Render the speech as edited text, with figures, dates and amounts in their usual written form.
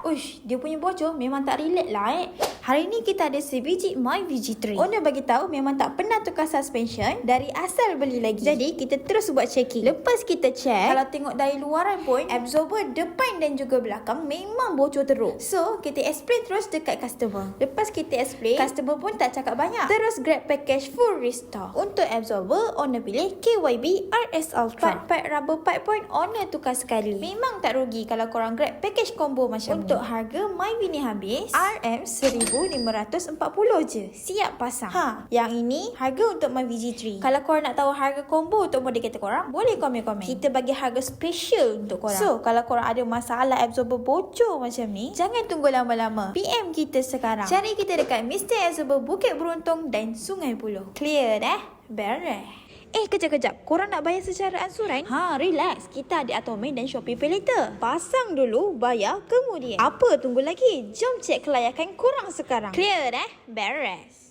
Uish, dia punya bocor memang tak relate lah Hari ni kita ada sebiji MyVG3. Owner bagi tahu memang tak pernah tukar suspension dari asal beli lagi. Jadi kita terus buat checking. Lepas kita check, kalau tengok dari luaran pun absorber depan dan juga belakang memang bocor teruk. So kita explain terus dekat customer. Lepas kita explain, customer pun tak cakap banyak, terus grab package full restore. Untuk absorber, owner pilih KYB RS Ultra. Part rubber pipe pun owner tukar sekali. Memang tak rugi kalau korang grab package combo macam ni. Untuk harga MyV ni habis RM1,540 je, siap pasang. Yang ini harga untuk MyVG3. Kalau korang nak tahu harga combo untuk model kereta korang, boleh komen-komen. Kita bagi harga special untuk korang. So kalau korang ada masalah absorber bocor macam ni, jangan tunggu lama-lama, PM kita sekarang. Cari kita dekat Mr. Absorber Bukit Beruntung dan Sungai Buloh. Clear dah? Beres. Kejap-kejap. Korang nak bayar secara ansuran? Relax. Kita ada Atomy dan Shopee Pay Later. Pasang dulu, bayar kemudian. Apa tunggu lagi? Jom cek kelayakan korang sekarang. Clear dah? Beres.